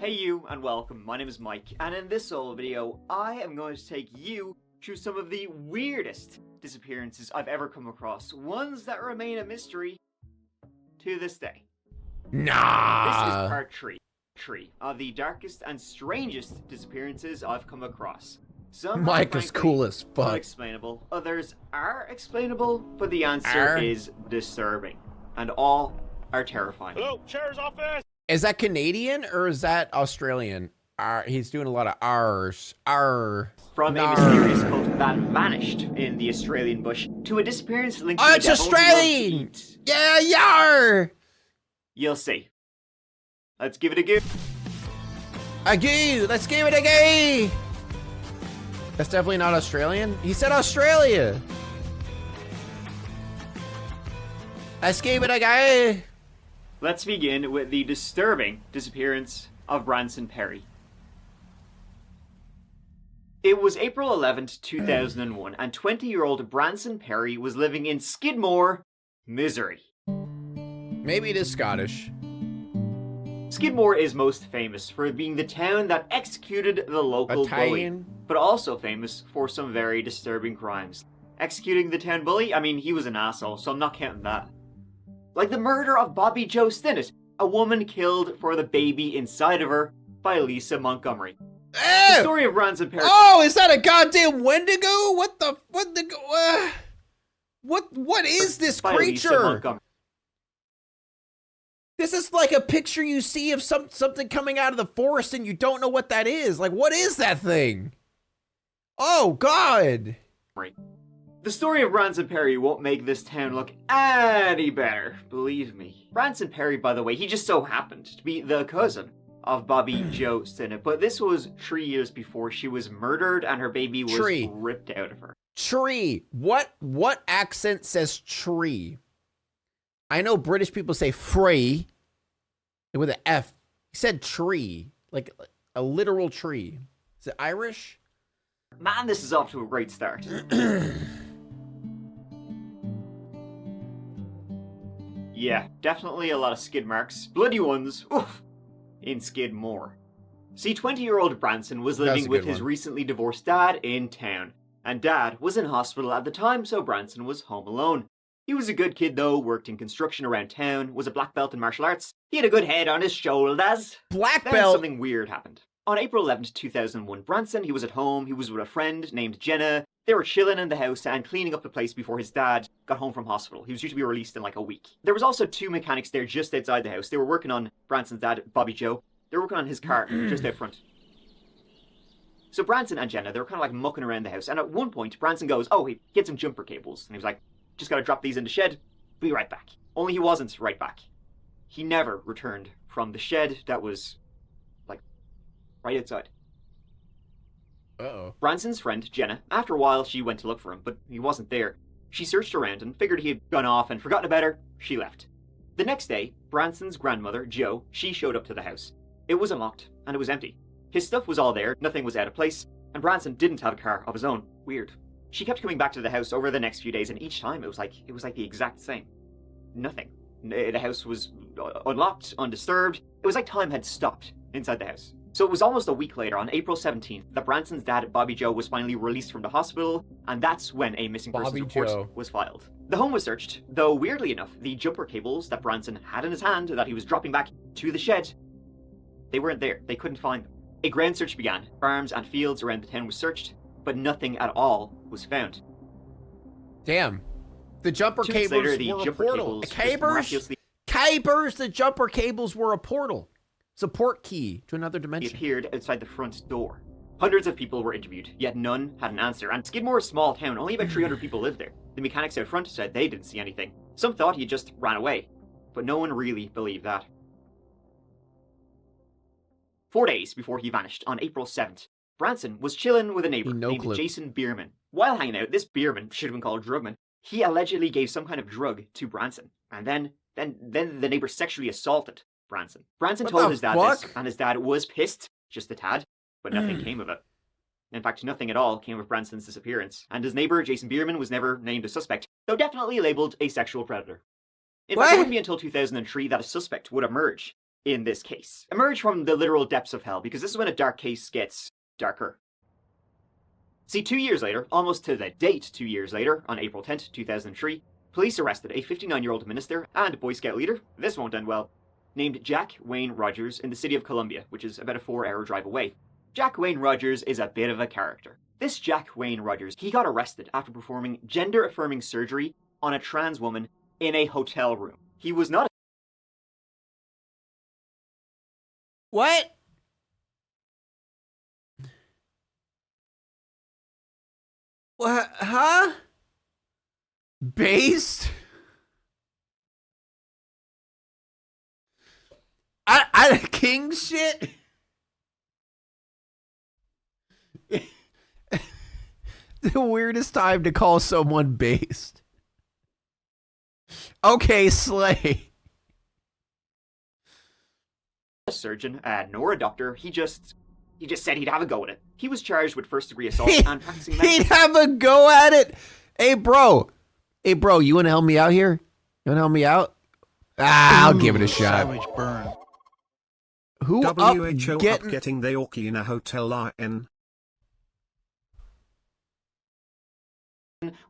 Hey you, and welcome. My name is Mike, and in this solo video, I am going to take you through some of the weirdest disappearances I've ever come across. Ones that remain a mystery to this day. Nah. This is part 3 of the darkest and strangest disappearances I've come across. Some Mike is cool as fuck. Unexplainable. Others are explainable, but the answer is disturbing. And all are terrifying. Hello, sheriff's office! Is that Canadian or is that Australian? He's doing a lot of R's. R. From a mysterious cult that vanished in the Australian bush to a disappearance linked to Oh, the it's devil Australian! Yeah, yar! You'll see. Let's give it a go. A go! Let's give it a go! That's definitely not Australian. He said Australia. Let's give it a go. Let's begin with the disturbing disappearance of Branson Perry. It was April 11th, 2001, and 20-year-old Branson Perry was living in Skidmore, Missouri. Maybe it is Scottish. Skidmore is most famous for being the town that executed the local Italian? bully, but also famous for some very disturbing crimes. Executing the town bully? I mean, he was an asshole, so I'm not counting that. Like the murder of Bobby Joe Stinnett, a woman killed for the baby inside of her by Lisa Montgomery. The story of Branson Perry. Oh, is that a goddamn Wendigo? What the what is this by Lisa creature? Montgomery. This is like a picture you see of something coming out of the forest and you don't know what that is. Like, what is that thing? Oh, God. The story of Branson Perry won't make this town look any better, believe me. Branson Perry, by the way, he just so happened to be the cousin of Bobby Joe Stinnett, but this was 3 years before she was murdered and her baby was ripped out of her. Tree. What accent says tree? I know British people say free with an F. He said tree, like a literal tree. Is it Irish? Man, this is off to a great start. Yeah, definitely a lot of skid marks. Bloody ones, oof, in Skidmore. See, 20-year-old Branson was living with his recently divorced dad in town, and dad was in hospital at the time, so Branson was home alone. He was a good kid though, worked in construction around town, was a black belt in martial arts. He had a good head on his shoulders. Black Then belt? Something weird happened. On April 11th, 2001, Branson, he was at home, he was with a friend named Jenna. They were chilling in the house and cleaning up the place before his dad got home from hospital. He was due to be released in like a week. There was also 2 mechanics there just outside the house. They were working on Branson's dad, Bobby Joe. They were working on his car just out front. So Branson and Jenna, they were kind of like mucking around the house. And at one point, Branson goes, oh, he get some jumper cables. And he was like, just gotta drop these in the shed, be right back. Only he wasn't right back. He never returned from the shed that was, like, right outside. Uh-oh. Branson's friend, Jenna, after a while she went to look for him, but he wasn't there. She searched around and figured he had gone off and forgotten about her. She left. The next day, Branson's grandmother, Jo, she showed up to the house. It was unlocked, and it was empty. His stuff was all there, nothing was out of place, and Branson didn't have a car of his own. Weird. She kept coming back to the house over the next few days, and each time it was like the exact same. Nothing. The house was unlocked, undisturbed. It was like time had stopped inside the house. So it was almost a week later, on April 17th, that Branson's dad, Bobby Joe, was finally released from the hospital, and that's when a missing persons report was filed. The home was searched, though weirdly enough, the jumper cables that Branson had in his hand that he was dropping back to the shed, they weren't there. They couldn't find them. A ground search began. Farms and fields around the town were searched, but nothing at all was found. Damn. The jumper cables were a portal. Cabers, the jumper cables were a portal. It's a port key to another dimension. He appeared outside the front door. Hundreds of people were interviewed, yet none had an answer. And Skidmore is a small town, only about 300 people live there. The mechanics out front said they didn't see anything. Some thought he just ran away, but no one really believed that. 4 days before he vanished, on April 7th, Branson was chilling with a neighbor named Jason Bierman. While hanging out, this Bierman, should have been called Drugman, he allegedly gave some kind of drug to Branson, and then the neighbor sexually assaulted Branson. Branson told his dad this, and his dad was pissed, just a tad, but nothing came of it. In fact, nothing at all came of Branson's disappearance, and his neighbor, Jason Bierman, was never named a suspect, though definitely labeled a sexual predator. In fact, it wouldn't be until 2003 that a suspect would emerge. in this case. Emerge from the literal depths of hell, because this is when a dark case gets darker. See, 2 years later, almost to the date 2 years later, on April 10th, 2003, police arrested a 59-year-old minister and Boy Scout leader, this won't end well, named Jack Wayne Rogers in the city of Columbia, which is about a 4-hour drive away. Jack Wayne Rogers is a bit of a character. This Jack Wayne Rogers, he got arrested after performing gender-affirming surgery on a trans woman in a hotel room. He was not What? What? Huh? Based? I king shit? The weirdest time to call someone based. Okay, slay. a surgeon nor a doctor. He just said he'd have a go at it. He was charged with first-degree assault and practicing medicine. He'd have a go at it. Hey, bro, you want to help me out here? You want to help me out? I'll give it a shot. Savage burn. Who WHO getting... getting the orky in a hotel in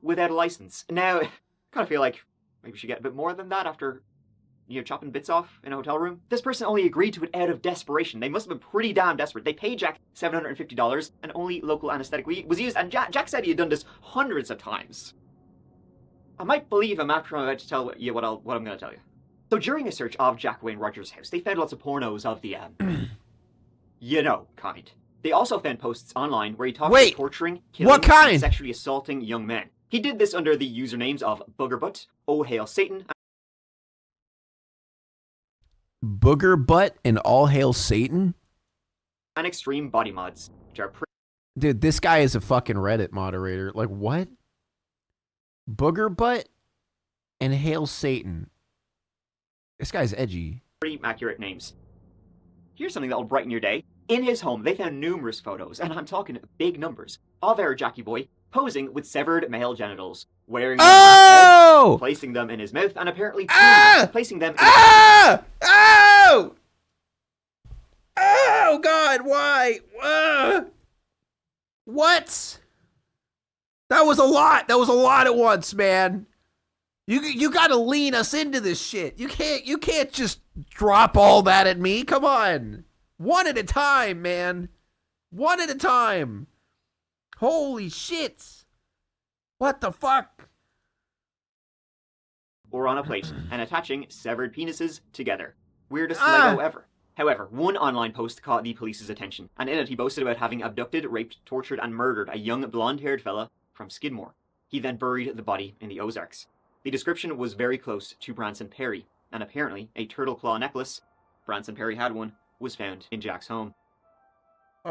without a license. Now, I kind of feel like maybe we should get a bit more than that after, chopping bits off in a hotel room. This person only agreed to it out of desperation. They must have been pretty damn desperate. They paid Jack $750 and only local anesthetic was used, and Jack said he had done this hundreds of times. I might believe him after I'm about to tell you what I'm going to tell you. So during a search of Jack Wayne Rogers' house, they found lots of pornos of the, kind. They also found posts online where he talked about torturing, killing, and sexually assaulting young men. He did this under the usernames of Boogerbutt, Oh Hail Satan, Boogerbutt and All Hail Satan? and Extreme Body Mods, which are Dude, this guy is a fucking Reddit moderator. Like, what? Boogerbutt and Hail Satan. This guy's edgy. pretty accurate names. Here's something that will brighten your day. In his home, they found numerous photos, and I'm talking big numbers, of our Jackie boy posing with severed male genitals, wearing them on his head, placing them in his mouth, and apparently placing them in Oh! Oh, God, why? What? That was a lot. That was a lot at once, man. You gotta lean us into this shit. You can't just drop all that at me. Come on. One at a time, man. One at a time. Holy shit. What the fuck? or on a plate, and attaching severed penises together. Weirdest Lego ever. However, one online post caught the police's attention, and in it he boasted about having abducted, raped, tortured, and murdered a young blonde-haired fella from Skidmore. He then buried the body in the Ozarks. The description was very close to Branson Perry, and apparently a turtle claw necklace, Branson Perry had one, was found in Jack's home.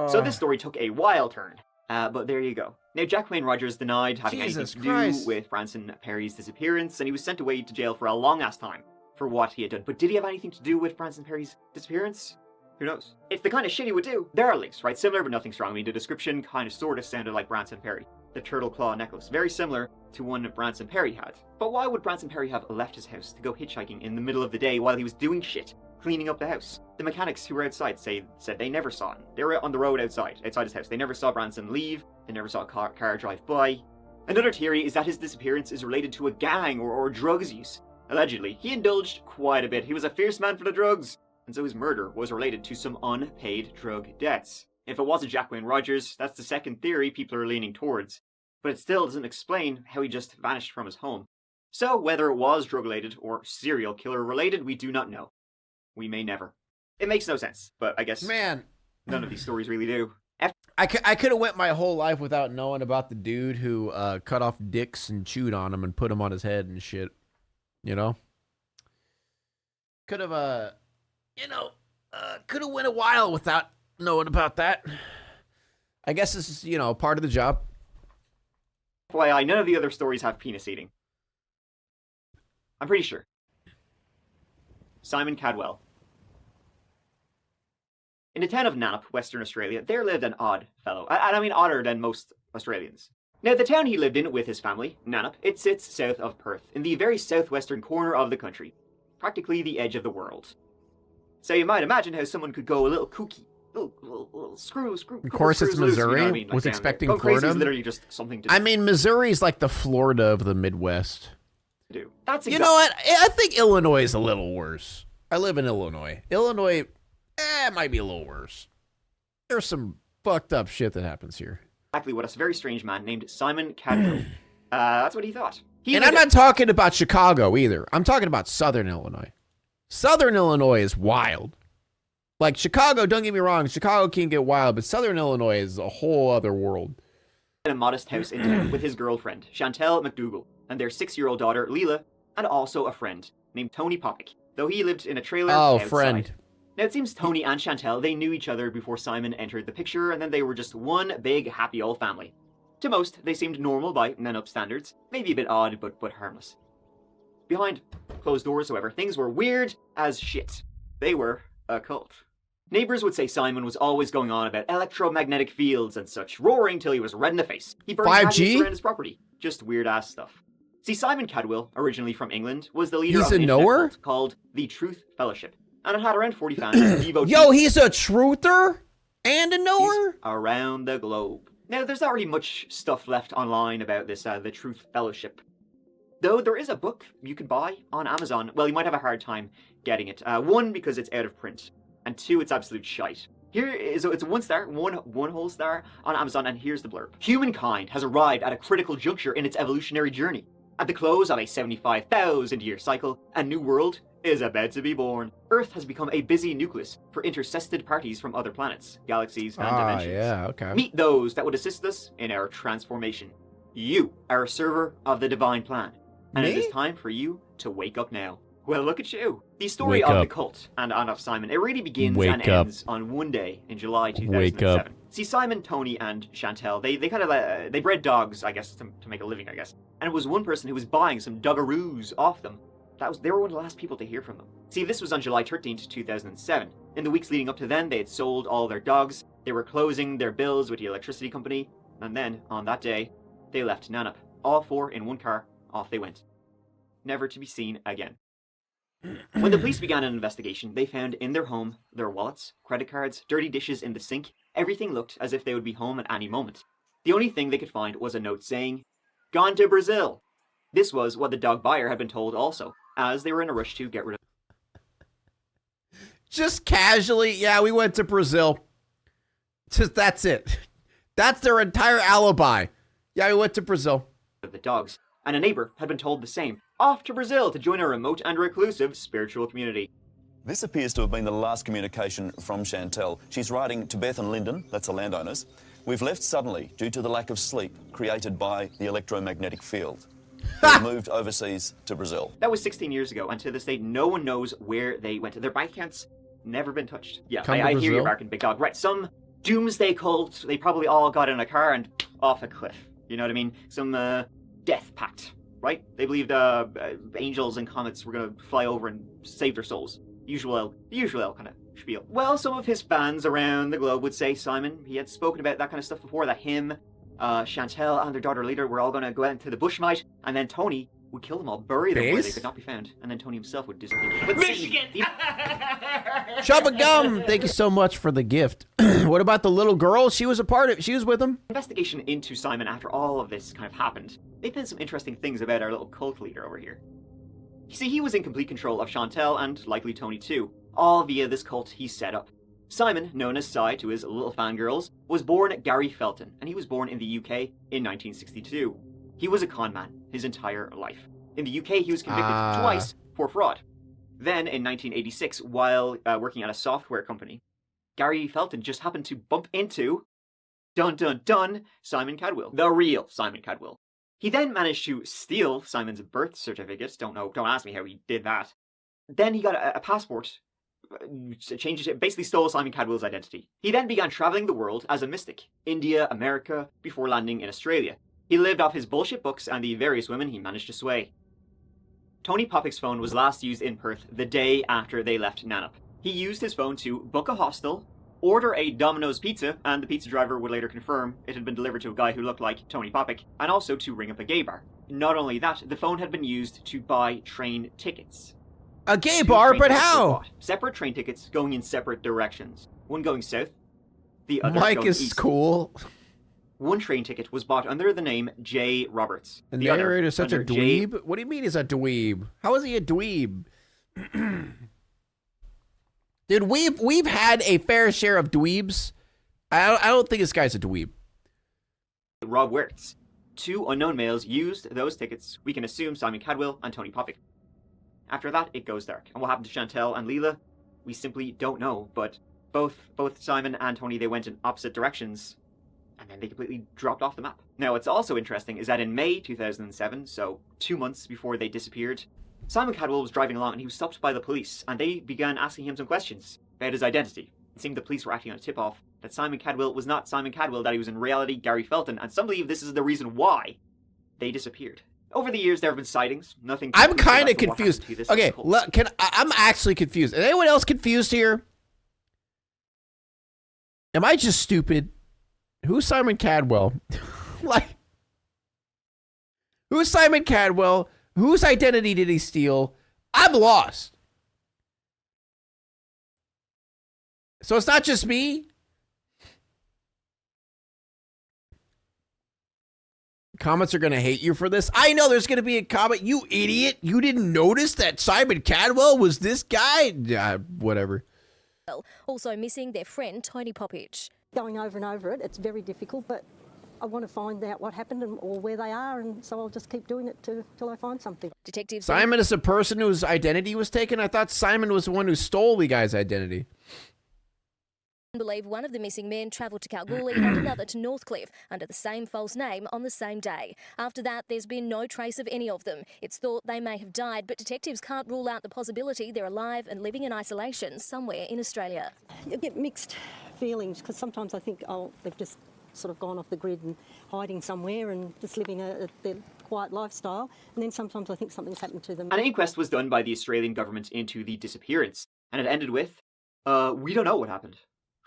So this story took a wild turn, but there you go. Now, Jack Wayne Rogers denied having anything to do with Branson Perry's disappearance, and he was sent away to jail for a long-ass time for what he had done. But did he have anything to do with Branson Perry's disappearance? Who knows? It's the kind of shit he would do. There are links, right? Similar but nothing strong. I mean, the description kind of sort of sounded like Branson Perry. The turtle claw necklace. Very similar to one Branson Perry had. But why would Branson Perry have left his house to go hitchhiking in the middle of the day while he was doing shit, cleaning up the house? The mechanics who were outside said they never saw him. They were on the road outside his house. They never saw Branson leave. They never saw a car drive by. Another theory is that his disappearance is related to a gang or drugs use. Allegedly, he indulged quite a bit. He was a fierce man for the drugs, and so his murder was related to some unpaid drug debts. If it wasn't Jack Wayne Rogers, that's the second theory people are leaning towards. But it still doesn't explain how he just vanished from his home. So, whether it was drug-related or serial killer-related, we do not know. We may never. It makes no sense, but I guess none of these stories really do. I could have went my whole life without knowing about the dude who cut off dicks and chewed on them and put them on his head and shit. You know? Could have, could have went a while without knowing about that. I guess this is, part of the job. FYI, none of the other stories have penis eating. I'm pretty sure. Simon Cadwell. In the town of Nannup, Western Australia, there lived an odd fellow. And I mean odder than most Australians. Now, the town he lived in with his family, Nannup, it sits south of Perth, in the very southwestern corner of the country. Practically the edge of the world. So you might imagine how someone could go a little kooky. Little screw. Of course, it's loose, Missouri. you know what I mean? Like Was down expecting there. Florida. Crazy is literally just something to do. I mean, Missouri's like the Florida of the Midwest. That's You know what? I think Illinois is a little worse. I live in Illinois. Illinois, it might be a little worse. There's some fucked up shit that happens here. exactly what a very strange man named Simon Cadwell. That's what he thought. And I'm not talking about Chicago either. I'm talking about Southern Illinois. Southern Illinois is wild. Like Chicago, don't get me wrong, Chicago can get wild, but Southern Illinois is a whole other world. In a modest house in town with his girlfriend, Chantel McDougal, and their 6-year-old daughter, Leela, and also a friend named Tony Popick, though he lived in a trailer outside. Friend. Now, it seems Tony and Chantel, they knew each other before Simon entered the picture, and then they were just one big, happy old family. To most, they seemed normal by Nanup standards, maybe a bit odd, but harmless. Behind closed doors, however, things were weird as shit. They were a cult. Neighbors would say Simon was always going on about electromagnetic fields and such, roaring till he was red in the face. He burned 5G? gadgets around his property. Just weird-ass stuff. See, Simon Cadwell, originally from England, was the leader He's of a an internet knower? cult called the Truth Fellowship, and it had around 40 fans. Yo, he's a truther and a knower? Around the globe. Now, there's not really much stuff left online about this, the Truth Fellowship. Though there is a book you can buy on Amazon. Well, you might have a hard time getting it. One, because it's out of print. And two, it's absolute shite. Here is it's a 1 star, one whole star on Amazon, and here's the blurb. Humankind has arrived at a critical juncture in its evolutionary journey. At the close of a 75,000-year cycle, a new world is about to be born. Earth has become a busy nucleus for intercested parties from other planets, galaxies, and dimensions. Yeah, okay. Meet those that would assist us in our transformation. You are a server of the divine plan, and it Me? is time for you to wake up now. Well, look at you. The story Wake of up. the cult and of Simon, it really begins Wake and up. ends on one day in July 2007. Wake up. See, Simon, Tony, and Chantel, they kind of, they bred dogs, I guess, to make a living, I guess. And it was one person who was buying some doggaroos off them. They were one of the last people to hear from them. See, this was on July 13th, 2007. In the weeks leading up to then, they had sold all their dogs, they were closing their bills with the electricity company, and then, on that day, they left Nanup. All 4 in one car, off they went. Never to be seen again. When the police began an investigation, they found in their home their wallets, credit cards, dirty dishes in the sink. Everything looked as if they would be home at any moment. The only thing they could find was a note saying, "Gone to Brazil." This was what the dog buyer had been told also, as they were in a rush to get rid of Just casually, yeah, we went to Brazil. Just that's it. That's their entire alibi. Yeah, we went to Brazil. the dogs. And a neighbor had been told the same, off to Brazil to join a remote and reclusive spiritual community. This appears to have been the last communication from Chantel. She's writing to Beth and Lyndon, that's the landowners. We've left suddenly due to the lack of sleep created by the electromagnetic field. We've moved overseas to Brazil. That was 16 years ago, and to this day, no one knows where they went. Their bank accounts never been touched. Yeah, Come to I hear you Brazil? barking, big dog. Right, some doomsday cult, they probably all got in a car and off a cliff. You know what I mean? Some death pact, right? They believed angels and comets were going to fly over and save their souls. The usual kind of spiel. Well, some of his fans around the globe would say Simon, he had spoken about that kind of stuff before, that him, Chantel and their daughter Leader were all going to go out into the bushmite, and then Tony would kill them all, bury them where they Base? could not be found, and then Tony himself would disappear. But Michigan! Chubba Gum, thank you so much for the gift. What about the little girl? She was with him. investigation into Simon after all of this kind of happened, they found some interesting things about our little cult leader over here. You see, he was in complete control of Chantel and likely Tony too, all via this cult he set up. Simon, known as Cy to his little fangirls, was born Gary Felton, and he was born in the UK in 1962. He was a con man his entire life. In the UK, he was convicted twice for fraud. Then, in 1986, while working at a software company, Gary Felton just happened to bump into, dun dun dun, Simon Cadwell, the real Simon Cadwell. He then managed to steal Simon's birth certificate. Don't ask me how he did that. Then he got a passport, changed it, basically stole Simon Cadwell's identity. He then began traveling the world as a mystic, India, America, before landing in Australia. He lived off his bullshit books and the various women he managed to sway. Tony Popick's phone was last used in Perth the day after they left Nanup. He used his phone to book a hostel, order a Domino's pizza, and the pizza driver would later confirm it had been delivered to a guy who looked like Tony Popick, and also to ring up a gay bar. Not only that, the phone had been used to buy train tickets. A gay Two bar, train but tickets were how? bought. Separate train tickets going in separate directions. One going south, the other Mike going is east. cool. One train ticket was bought under the name J. Roberts. The other narrator is such a under J. dweeb? What do you mean he's a dweeb? How is he a dweeb? Dude, we've had a fair share of dweebs. I don't think this guy's a dweeb. Rob Wirtz. Two unknown males used those tickets. We can assume Simon Cadwell and Tony Popick. After that, it goes dark. And what happened to Chantel and Leela? We simply don't know. But both Simon and Tony, they went in opposite directions, and then they completely dropped off the map. Now, what's also interesting is that in May 2007, so 2 months before they disappeared, Simon Cadwell was driving along and he was stopped by the police, and they began asking him some questions about his identity. It seemed the police were acting on a tip-off that Simon Cadwell was not Simon Cadwell, that he was in reality Gary Felton, and some believe this is the reason why they disappeared. Over the years, there have been sightings. Nothing. I'm kind of confused. Okay, I'm actually confused. Is anyone else confused here? Am I just stupid? Who's Simon Cadwell? Like, who's Simon Cadwell? Whose identity did he steal? I'm lost. So it's not just me? Comments are going to hate you for this. I know there's going to be a comment. You idiot. You didn't notice that Simon Cadwell was this guy? Whatever. Also missing their friend, Tony Popick. Going over and over it, it's very difficult, but I want to find out what happened or where they are, and so I'll just keep doing it till I find something. Detectives. Simon is a person whose identity was taken? I thought Simon was the one who stole the guy's identity. Believe one of the missing men travelled to Kalgoorlie and another to Northcliffe under the same false name on the same day. After that, there's been no trace of any of them. It's thought they may have died, but detectives can't rule out the possibility they're alive and living in isolation somewhere in Australia. You get mixed feelings, because sometimes I think, oh, they've just sort of gone off the grid and hiding somewhere and just living their quiet lifestyle, and then sometimes I think something's happened to them. An inquest was done by the Australian government into the disappearance, and it ended with, we don't know what happened.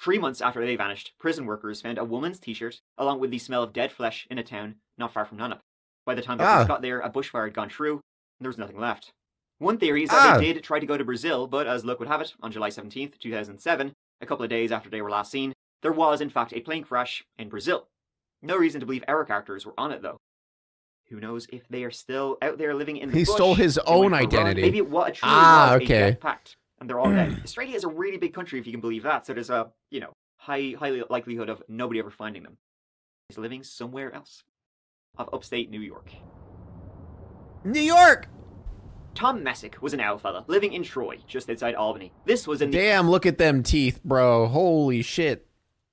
3 months after they vanished, prison workers found a woman's t-shirt along with the smell of dead flesh in a town not far from Nannup. By the time the police got there, a bushfire had gone through, and there was nothing left. One theory is that they did try to go to Brazil, but as luck would have it, on July 17th, 2007, a couple of days after they were last seen, there was in fact a plane crash in Brazil. No reason to believe our characters were on it though. Who knows if they are still out there living in the bush? He stole his own identity. Maybe what a truly was okay. a death pact. And they're all dead. Australia is a really big country, if you can believe that. So there's a, high likelihood of nobody ever finding them. He's living somewhere else. Of upstate New York. New York! Tom Messick was an owl fella living in Troy, just outside Albany. This was in the Damn, look at them teeth, bro. Holy shit.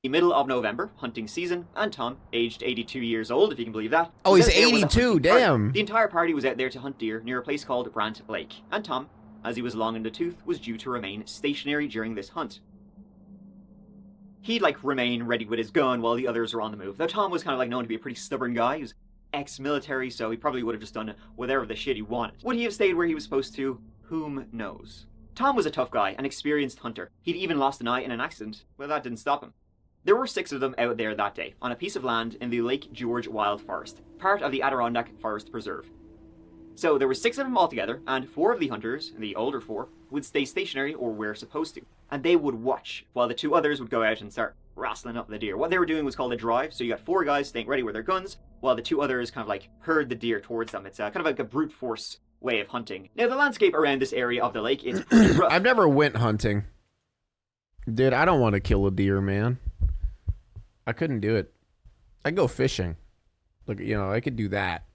middle of November, hunting season, and Tom, aged 82 years old, if you can believe that. Oh, was he's out there with a 82, hunting party. damn. The entire party was out there to hunt deer near a place called Brant Lake, and Tom, as he was long in the tooth, was due to remain stationary during this hunt. He'd remain ready with his gun while the others were on the move. Though Tom was kind of known to be a pretty stubborn guy. He was ex-military, so he probably would have just done whatever the shit he wanted. Would he have stayed where he was supposed to? Whom knows? Tom was a tough guy, an experienced hunter. He'd even lost an eye in an accident, but that didn't stop him. There were 6 of them out there that day, on a piece of land in the Lake George Wild Forest, part of the Adirondack Forest Preserve. So there were 6 of them altogether, and 4 of the hunters, the older 4, would stay stationary or were supposed to. And they would watch, while the 2 others would go out and start wrestling up the deer. What they were doing was called a drive, so you got 4 guys staying ready with their guns, while the 2 others kind of herd the deer towards them. It's kind of like a brute force way of hunting. Now the landscape around this area of the lake is pretty rough. I've never went hunting. Dude, I don't want to kill a deer, man. I couldn't do it. I'd go fishing. Look, I could do that.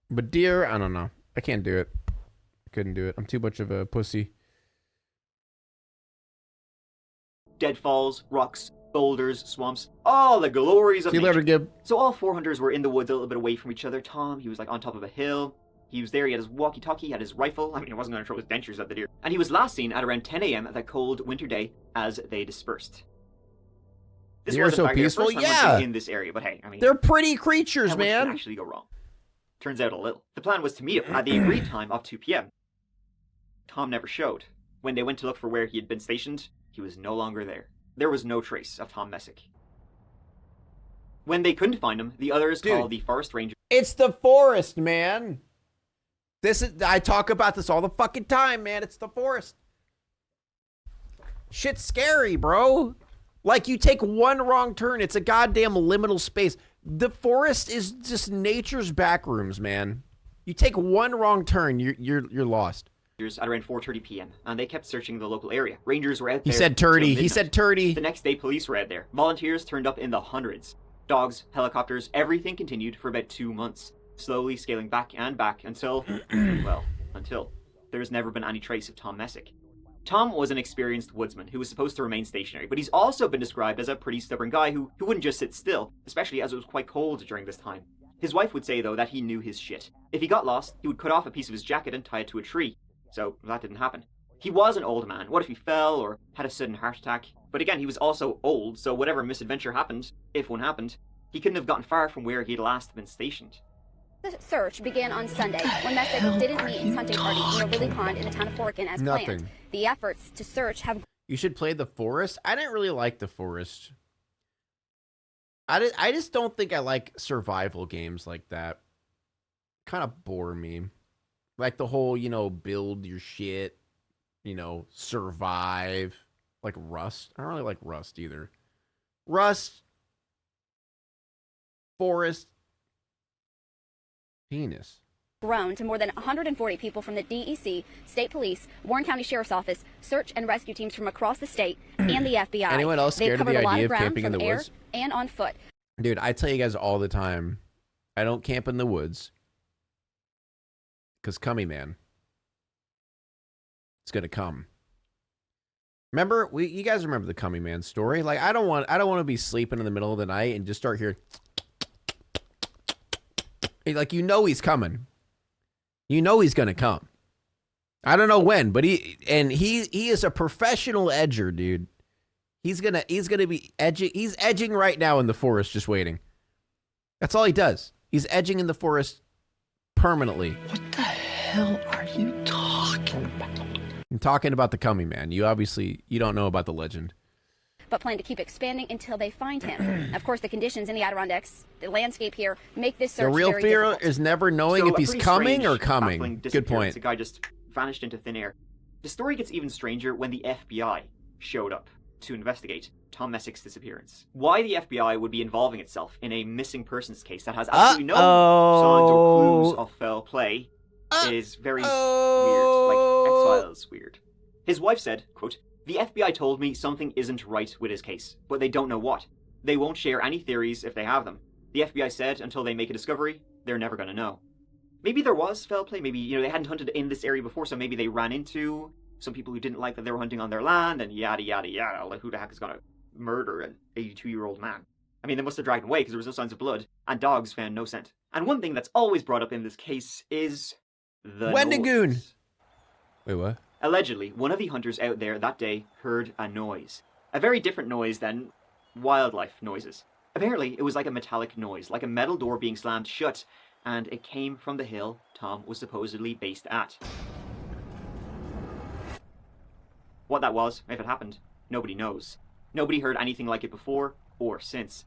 But deer, I don't know. I can't do it. I couldn't do it. I'm too much of a pussy. Deadfalls, rocks, boulders, swamps, all the glories of See you later, nature. Gib. So all 4 hunters were in the woods a little bit away from each other. Tom, he was on top of a hill. He was there, he had his walkie-talkie, he had his rifle. I mean, he wasn't going to throw his dentures at the deer. And he was last seen at around 10 a.m. that cold winter day as they dispersed. This Deer are was, in so fact, their peaceful? first time Yeah. hunting in this area, but hey, I mean... They're pretty creatures, how much man. could actually go wrong? Turns out a little. The plan was to meet up at the agreed time of 2 p.m. Tom never showed. When they went to look for where he had been stationed, he was no longer there. There was no trace of Tom Messick. When they couldn't find him, the others called the forest ranger. It's the forest, man. I talk about this all the fucking time, man. It's the forest. Shit's scary, bro. Like, you take one wrong turn, it's a goddamn liminal space. The forest is just nature's back rooms, man. You take one wrong turn, you're lost. At around 4:30 p.m. and they kept searching the local area. Rangers were out there. He said turdy. He said turdy. The next day, police were out there. Volunteers turned up in the hundreds. Dogs, helicopters, everything continued for about 2 months, slowly scaling back and back until, well, until there's never been any trace of Tom Messick. Tom was an experienced woodsman who was supposed to remain stationary, but he's also been described as a pretty stubborn guy who wouldn't just sit still, especially as it was quite cold during this time. His wife would say, though, that he knew his shit. If he got lost, he would cut off a piece of his jacket and tie it to a tree. So that didn't happen. He was an old man. What if he fell or had a sudden heart attack? But again, he was also old, so whatever misadventure happened, if one happened, he couldn't have gotten far from where he'd last been stationed. The search began on Sunday when Messick didn't meet his hunting party near Lily Pond in the town of Horkin as planned. The efforts to search have... You should play the forest? I didn't really like the forest. I just don't think I like survival games like that. Kind of bore me. Like the whole, you know, build your shit, you know, survive. Like Rust. I don't really like Rust either. Rust. Forest. Penis. Grown to more than 140 people from the DEC, State Police, Warren County Sheriff's Office, search and rescue teams from across the state, and the FBI. Anyone else scared of the idea of camping in the woods? And on foot. Dude, I tell you guys all the time, I don't camp in the woods. Because Cummy Man. It's gonna come. Remember, you guys remember the Cummy Man story? Like, I don't want to be sleeping in the middle of the night and just start hearing... Like, you know he's coming. You know he's gonna come. I don't know when, but he is a professional edger, dude. He's gonna be edging. He's edging right now in the forest, just waiting. That's all he does. He's edging in the forest permanently. What the hell are you talking about? I'm talking about the Cummy Man. You don't know about the legend. But plan to keep expanding until they find him. Of course, the conditions in the Adirondacks, the landscape here, make this search The real very fear difficult. is never knowing if he's coming or coming. Good point. The guy just vanished into thin air. The story gets even stranger when the FBI showed up to investigate Tom Messick's disappearance. Why the FBI would be involving itself in a missing persons case that has absolutely no signs or clues of foul play is very weird. Like X-Files weird. His wife said, quote, "The FBI told me something isn't right with his case, but they don't know what. They won't share any theories if they have them. The FBI said until they make a discovery, they're never going to know." Maybe there was foul play. Maybe, they hadn't hunted in this area before, so maybe they ran into some people who didn't like that they were hunting on their land, and yada, yada, yada. Like, who the heck is going to murder an 82-year-old man? I mean, they must have dragged him away because there was no signs of blood, and dogs found no scent. And one thing that's always brought up in this case is the Wendigoon. noise. Wait, what? Allegedly, one of the hunters out there that day heard a noise. A very different noise than wildlife noises. Apparently, it was like a metallic noise, like a metal door being slammed shut, and it came from the hill Tom was supposedly based at. What that was, if it happened, nobody knows. Nobody heard anything like it before or since.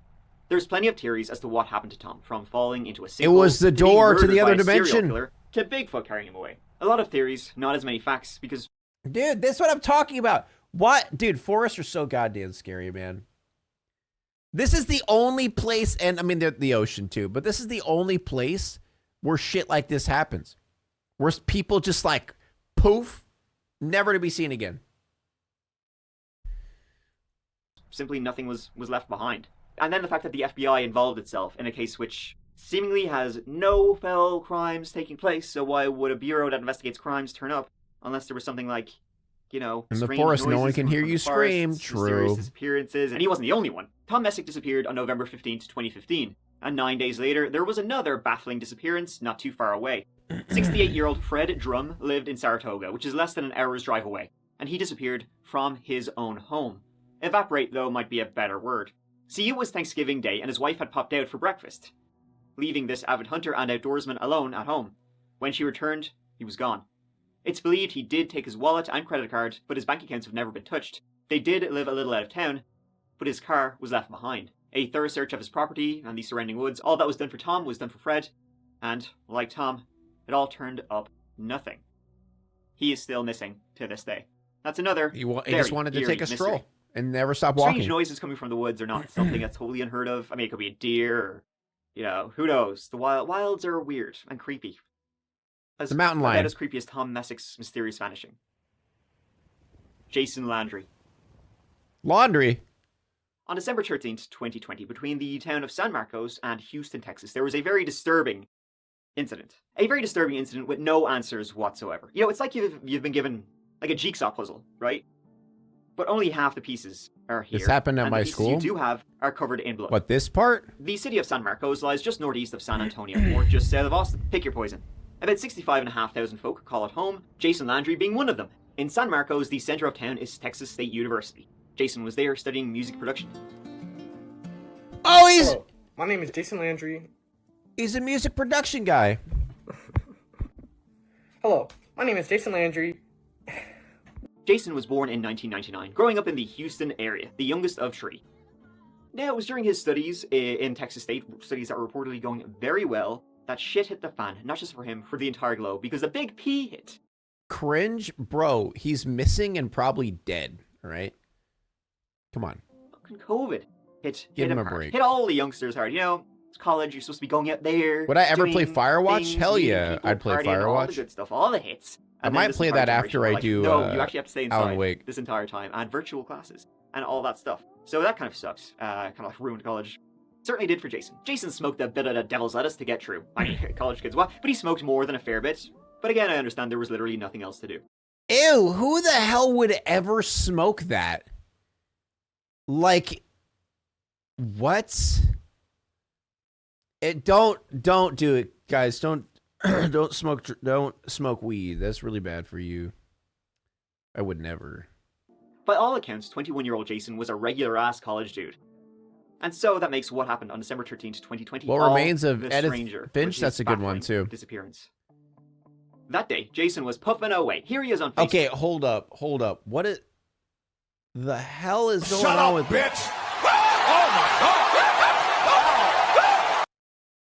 There's plenty of theories as to what happened to Tom, from falling into a sinkhole, It was the door to the other dimension, to Bigfoot carrying him away. A lot of theories, not as many facts, because... Dude, that's what I'm talking about. What? Dude, forests are so goddamn scary, man. This is the only place, and I mean, the ocean too, but this is the only place where shit like this happens. Where people just like, poof, never to be seen again. Simply nothing was left behind. And then the fact that the FBI involved itself in a case which seemingly has no foul crimes taking place, so why would a bureau that investigates crimes turn up unless there was something like, in the forest, no one can hear you scream. True. Disappearances, and he wasn't the only one. Tom Messick disappeared on November 15th, 2015, and 9 days later, there was another baffling disappearance not too far away. 68-year-old Fred Drum lived in Saratoga, which is less than an hour's drive away, and he disappeared from his own home. Evaporate, though, might be a better word. See, it was Thanksgiving Day, and his wife had popped out for breakfast, leaving this avid hunter and outdoorsman alone at home. When she returned, he was gone. It's believed he did take his wallet and credit card, but his bank accounts have never been touched. They did live a little out of town, but his car was left behind. A thorough search of his property and the surrounding woods, all that was done for Tom was done for Fred, and, like Tom, it all turned up nothing. He is still missing to this day. That's another He just wanted to take a stroll and never stop Strange walking. noises coming from the woods are not something that's totally unheard of. I mean, it could be a deer or, who knows? The wilds are weird and creepy. The mountain lion. About as creepy as Tom Messick's mysterious vanishing. Jason Landry. Laundry. On December 13th, 2020, between the town of San Marcos and Houston, Texas, there was a very disturbing incident. A very disturbing incident with no answers whatsoever. It's like you've been given like a jigsaw puzzle, right? But only half the pieces are here. This happened at and my the pieces school? you do have are covered in blood. What, this part? The city of San Marcos lies just northeast of San Antonio, or just south of Austin. Pick your poison. About 65,500 folk call it home, Jason Landry being one of them. In San Marcos, the center of town is Texas State University. Jason was there studying music production. Oh, Hello, my name is Jason Landry. he's a music production guy. Hello, my name is Jason Landry. Jason was born in 1999, growing up in the Houston area, the youngest of three. Now, it was during his studies in Texas State, studies that were reportedly going very well, that shit hit the fan, not just for him, for the entire globe, because a big P hit. Cringe? Bro, he's missing and probably dead, all right? Come on. Fucking COVID hit Give him a hard. break. Hit all the youngsters hard. It's college, you're supposed to be going out there. Would I ever play doing Firewatch? things, Hell meeting yeah, people, I'd play partying, all the Firewatch. good stuff, all the hits. I And then might this play entire that after generation were I like, do, no, you actually have to stay Alan inside Wake. this entire time, and virtual classes, and all that stuff. So that kind of sucks. Kind of like ruined college. Certainly did for Jason. Jason smoked a bit of the devil's lettuce to get through. I mean, college kids, what? But he smoked more than a fair bit. But again, I understand there was literally nothing else to do. Ew, who the hell would ever smoke that? Like, what? Don't do it, guys. Don't smoke weed. That's really bad for you. I would never. By all accounts, 21-year-old Jason was a regular-ass college dude. And so that makes what happened on December 13th, 2020. What all remains of the Edith stranger, Finch? which is That's a good one, baffling too. Disappearance. That day, Jason was puffing away. Here he is on Facebook. Okay, hold up. What the hell is going on with bitch!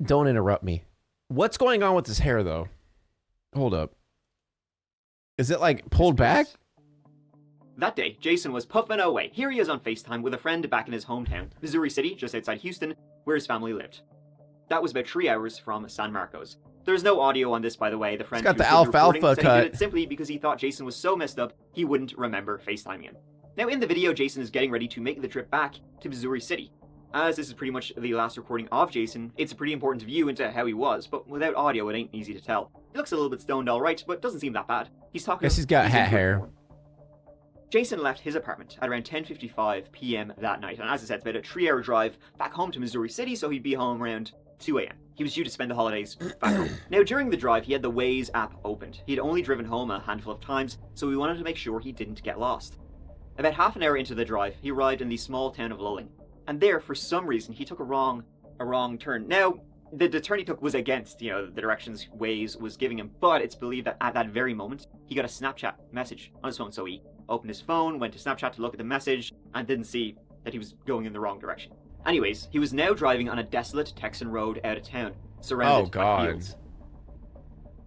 Don't interrupt me. What's going on with his hair, though? Hold up. Is it like pulled back? That day, Jason was puffing away. Here he is on FaceTime with a friend back in his hometown, Missouri City, just outside Houston, where his family lived. That was about 3 hours from San Marcos. There's no audio on this, by the way. The friend He's got who the was recording alfalfa said he did cut. it simply because he thought Jason was so messed up he wouldn't remember FaceTiming him. Now, in the video, Jason is getting ready to make the trip back to Missouri City. As this is pretty much the last recording of Jason, it's a pretty important view into how he was, but without audio, it ain't easy to tell. He looks a little bit stoned, alright, but doesn't seem that bad. He's talking. Guess he's got in hat good hair. form. Jason left his apartment at around 10:55 p.m. that night, and as I said, it's about a 3-hour drive back home to Missouri City, so he'd be home around 2 a.m. He was due to spend the holidays back home. Now, during the drive, he had the Waze app opened. He'd only driven home a handful of times, so he wanted to make sure he didn't get lost. About half an hour into the drive, he arrived in the small town of Lulling, and there, for some reason, he took a wrong turn. Now, the turn he took was against, the directions Waze was giving him, but it's believed that at that very moment, he got a Snapchat message on his phone, so he opened his phone, went to Snapchat to look at the message, and didn't see that he was going in the wrong direction. Anyways, he was now driving on a desolate Texan road out of town, surrounded by fields.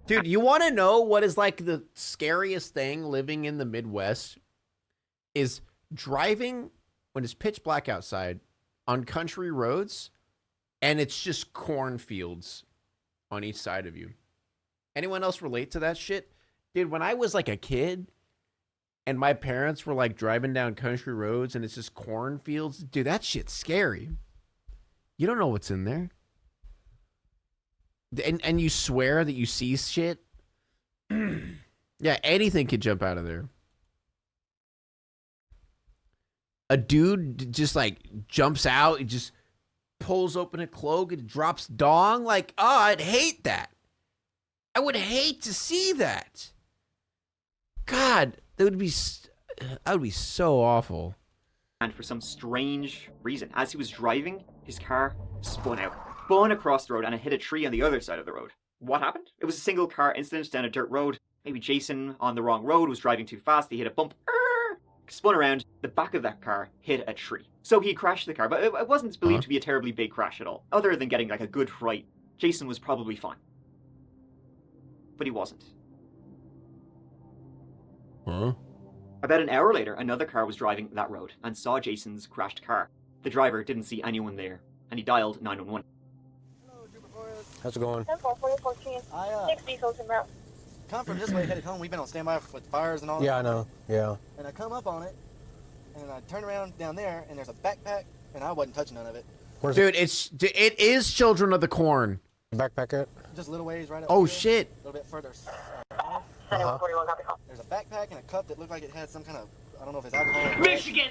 Dude, you want to know what is like the scariest thing living in the Midwest? Is driving when it's pitch black outside on country roads and it's just cornfields on each side of you. Anyone else relate to that shit? Dude, when I was like a kid and my parents were like driving down country roads and it's just cornfields, dude, that shit's scary. You don't know what's in there. And you swear that you see shit. Yeah, anything could jump out of there. A dude just like jumps out, he just pulls open a cloak and drops dong. Like, oh, I'd hate that. I would hate to see that. God, that would be so awful. And for some strange reason, as he was driving, his car spun across the road, and it hit a tree on the other side of the road. What happened? It was a single car incident down a dirt road. Maybe Jason, on the wrong road, was driving too fast. He hit a bump, spun around, the back of that car hit a tree. So he crashed the car, but it wasn't believed to be a terribly big crash at all. Other than getting like a good fright, Jason was probably fine. But he wasn't. Huh? About an hour later, another car was driving that road and saw Jason's crashed car. The driver didn't see anyone there, and he dialed 911. How's it going? I come from this way headed home. We've been on standby with fires and all that. Yeah, I know. Yeah. And I come up on it, and I turn around down there, and there's a backpack, and I wasn't touching none of it. Where's Dude, it is Children of the Corn. the backpack at? Just a little ways right up Oh, here, shit. A little bit further. Uh-huh. There's a backpack and a cup that looked like it had some kind of, I don't know if it's alcohol or Michigan!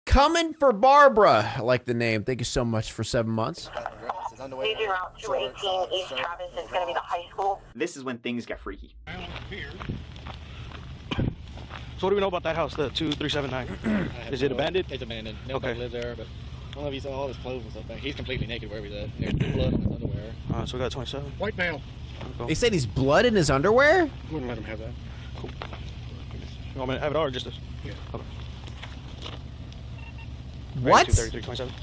Coming for Barbara. I like the name. Thank you so much for 7 months. Legion Route 218 East Travis is going to be the high school. This is when things get freaky. So what do we know about that house, the 2379? Is it abandoned? It's abandoned. Nobody lives there, but I don't know if you saw all his clothes and stuff. Like, he's completely naked wherever he's at. There's blood on his underwear. So we got 27. White male. They said he's blood in his underwear? Wouldn't let him have that. Cool. You want me to have it all or just this? Yeah. Okay. What? 23327.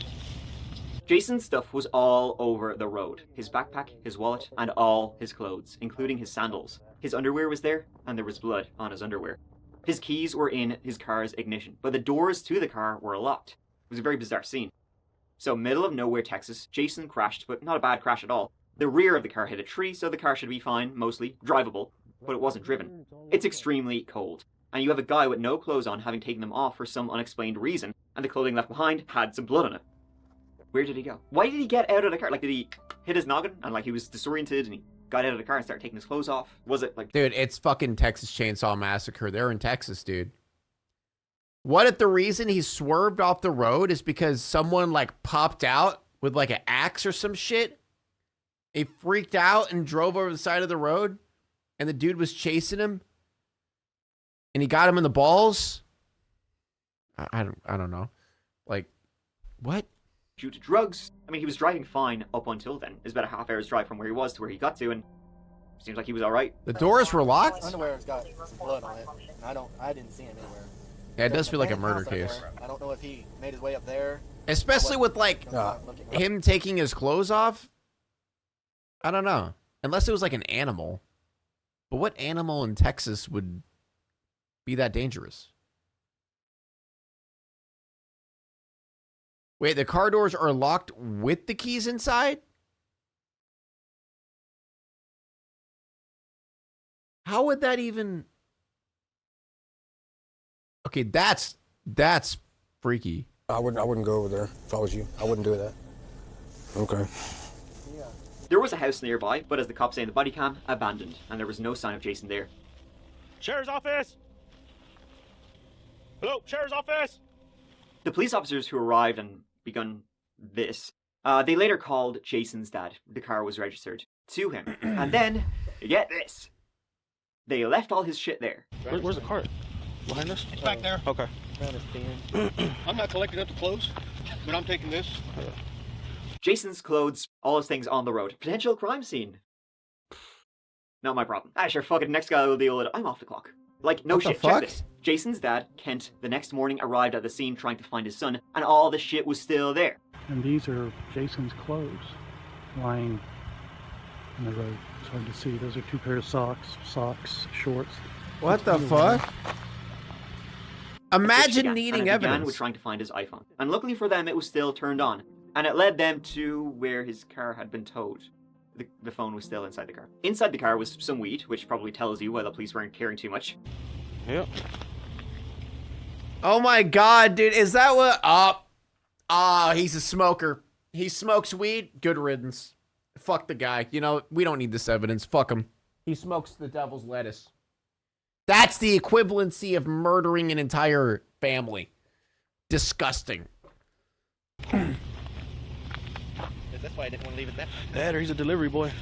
Jason's stuff was all over the road. His backpack, his wallet, and all his clothes, including his sandals. His underwear was there, and there was blood on his underwear. His keys were in his car's ignition, but the doors to the car were locked. It was a very bizarre scene. So, middle of nowhere, Texas, Jason crashed, but not a bad crash at all. The rear of the car hit a tree, so the car should be fine, mostly drivable, but it wasn't driven. It's extremely cold, and you have a guy with no clothes on having taken them off for some unexplained reason, and the clothing left behind had some blood on it. Where did he go? Why did he get out of the car? Like, did he hit his noggin and like he was disoriented and he got out of the car and started taking his clothes off? Was it like... Dude, it's fucking Texas Chainsaw Massacre. They're in Texas, dude. What if the reason he swerved off the road is because someone like popped out with like an axe or some shit? He freaked out and drove over the side of the road and the dude was chasing him and he got him in the balls? I don't know. Like, what? Due to drugs. I mean, he was driving fine up until then. It's about a half hour's drive from where he was to where he got to, and seems like he was all right. The doors were locked? Underwear's got some blood on it, and I didn't see him anywhere. Yeah, it does feel like a murder case. I don't know if he made his way up there. Especially with like him taking his clothes off. I don't know. Unless it was like an animal. But what animal in Texas would be that dangerous? Wait, the car doors are locked with the keys inside? How would that even... Okay, that's freaky. I wouldn't go over there if I was you. I wouldn't do that. Okay. There was a house nearby, but as the cops say in the body cam, abandoned, and there was no sign of Jason there. Sheriff's office! Hello, Sheriff's office! The police officers who arrived and begun this, they later called Jason's dad. The car was registered to him. And then, get this, they left all his shit there. Where's the cart? Behind us? It's back there. Okay. I'm not collecting up the clothes, but I'm taking this. Jason's clothes, all his things on the road. Potential crime scene. Not my problem. Ah, sure, fuck it, next guy will deal with it. I'm off the clock. Like, no shit, check this. Jason's dad, Kent, the next morning arrived at the scene trying to find his son, and all the shit was still there. And these are Jason's clothes lying in the road. It's hard to see. Those are 2 pairs of socks, shorts. What the fuck? Imagine needing evidence. Began with trying to find his iPhone. And luckily for them, it was still turned on. And it led them to where his car had been towed. The phone was still inside the car. Inside the car was some weed, which probably tells you why the police weren't caring too much. Yep. Oh my god, dude. Is that what... he's a smoker. He smokes weed. Good riddance. Fuck the guy. You know, we don't need this evidence. Fuck him. He smokes the devil's lettuce. That's the equivalency of murdering an entire family. Disgusting. That's why I didn't want to leave it that. Dad, or he's a delivery boy.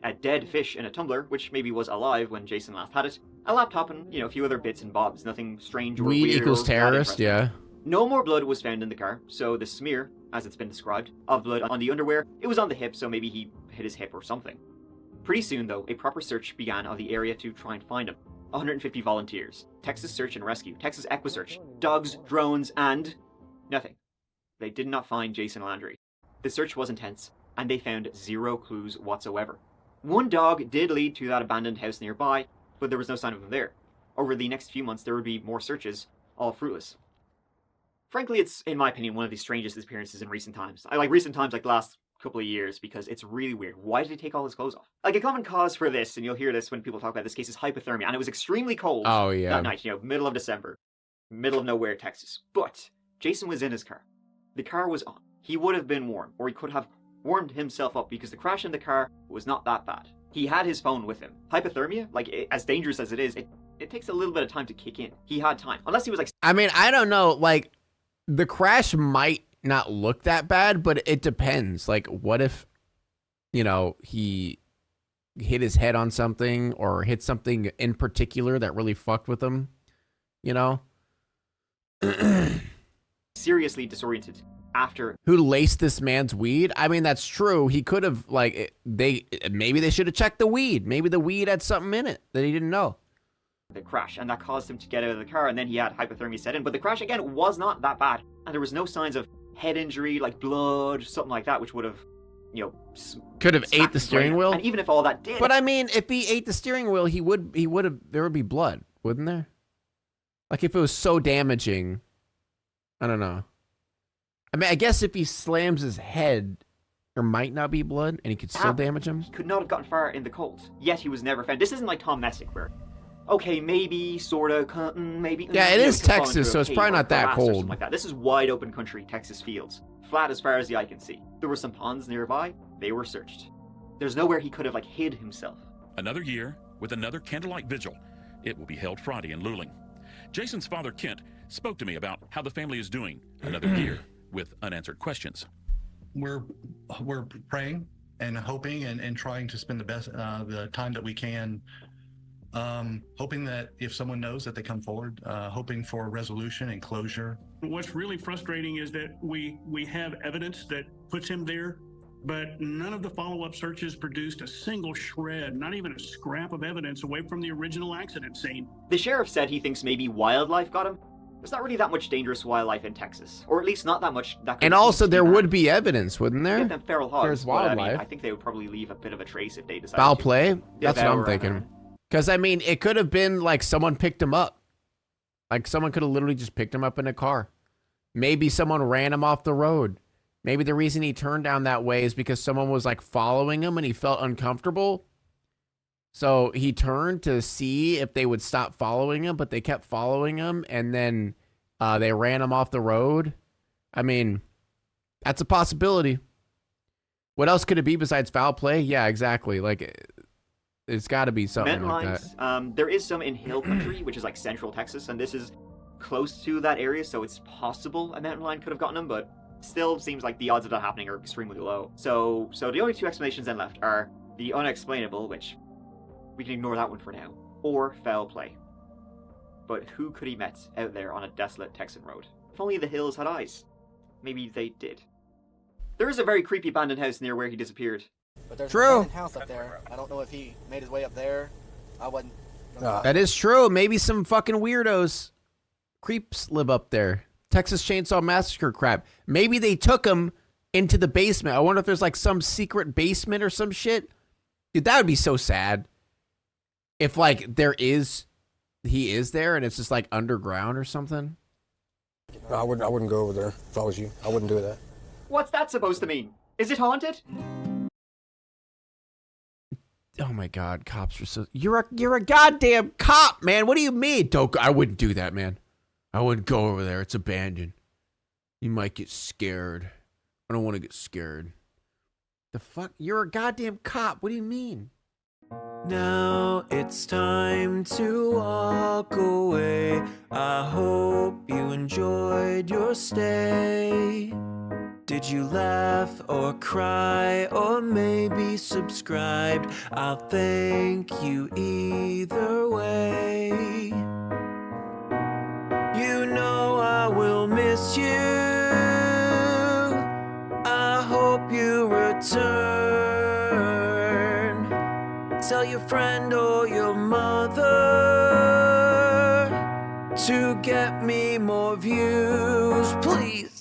A dead fish in a tumbler, which maybe was alive when Jason last had it. A laptop and, you know, a few other bits and bobs. Nothing strange or Weed weird equals or terrorist, yeah. No more blood was found in the car, so the smear, as it's been described, of blood on the underwear, it was on the hip, so maybe he hit his hip or something. Pretty soon, though, a proper search began of the area to try and find him. 150 volunteers, Texas Search and Rescue, Texas EquiSearch, dogs, drones, and nothing. They did not find Jason Landry. The search was intense, and they found 0 clues whatsoever. One dog did lead to that abandoned house nearby, but there was no sign of him there. Over the next few months, there would be more searches, all fruitless. Frankly, it's, in my opinion, one of the strangest disappearances in recent times. I like recent times, like the last couple of years, because it's really weird. Why did he take all his clothes off? Like, a common cause for this, and you'll hear this when people talk about this case, is hypothermia. And it was extremely cold that night, middle of December, middle of nowhere, Texas. But Jason was in his car. The car was on. He would have been warm, or he could have warmed himself up, because the crash in the car was not that bad. He had his phone with him. Hypothermia, like, as dangerous as it is, it takes a little bit of time to kick in. He had time. Unless he was like... I mean, I don't know. Like, the crash might not look that bad, but it depends. Like, what if, he hit his head on something or hit something in particular that really fucked with him, seriously disoriented after... Who laced this man's weed? I mean, that's true. He could have, maybe they should have checked the weed. Maybe the weed had something in it that he didn't know. The crash, and that caused him to get out of the car, and then he had hypothermia set in. But the crash, again, was not that bad, and there was no signs of head injury, like blood, something like that, which would have, could have ate the steering wheel. And even if all that did... But I mean, if he ate the steering wheel, he would have, there would be blood, wouldn't there? Like, if it was so damaging, I don't know. I mean, I guess if he slams his head, there might not be blood, and he could still damage him. He could not have gotten far in the cold, yet he was never found. This isn't like Tom Messick, where, okay, maybe, sorta, maybe... Yeah, it is Texas, so it's probably not that cold. Like that. This is wide open country, Texas fields. Flat as far as the eye can see. There were some ponds nearby. They were searched. There's nowhere he could have, hid himself. Another year with another candlelight vigil. It will be held Friday in Luling. Jason's father, Kent, spoke to me about how the family is doing another year with unanswered questions. We're praying and hoping and trying to spend the time that we can, hoping that if someone knows that they come forward, hoping for resolution and closure. What's really frustrating is that we have evidence that puts him there, but none of the follow-up searches produced a single shred, not even a scrap of evidence away from the original accident scene. The sheriff said he thinks maybe wildlife got him. There's not really that much dangerous wildlife in Texas, or at least not that much. And also, there would be evidence, wouldn't there? Get them feral hogs. There's wildlife. I think they would probably leave a bit of a trace if they decided Foul to. play? That's what I'm thinking. Because, I mean, it could have been like someone picked him up. Like, someone could have literally just picked him up in a car. Maybe someone ran him off the road. Maybe the reason he turned down that way is because someone was, following him and he felt uncomfortable. So he turned to see if they would stop following him, but they kept following him, and then they ran him off the road. I mean, that's a possibility. What else could it be besides foul play? Yeah, exactly. It's got to be something mountain like lines, that. There is some in hill country, which is like central Texas, and this is close to that area, so it's possible a mountain lion could have gotten him, but still seems like the odds of that happening are extremely low. So the only two explanations then left are the unexplainable, which we can ignore that one for now, or foul play. But who could he met out there on a desolate Texan road? If only the hills had eyes. Maybe they did. There is a very creepy abandoned house near where he disappeared. But there's True. an abandoned house up there. I don't know if he made his way up there. I wasn't. That is true. Maybe some fucking weirdos, creeps live up there. Texas Chainsaw Massacre crap. Maybe they took him into the basement. I wonder if there's some secret basement or some shit. Dude, that would be so sad. If he is there and it's just underground or something. No, I wouldn't go over there if I was you. I wouldn't do that. What's that supposed to mean? Is it haunted? Oh my God, cops are so... You're a goddamn cop, man. What do you mean? I wouldn't do that, man. I wouldn't go over there. It's abandoned. You might get scared. I don't want to get scared. The fuck? You're a goddamn cop. What do you mean? Now it's time to walk away. I hope you enjoyed your stay. Did you laugh or cry or maybe subscribed? I'll thank you either way. You know I will miss you. I hope you return. Tell your friend or your mother to get me more views, please.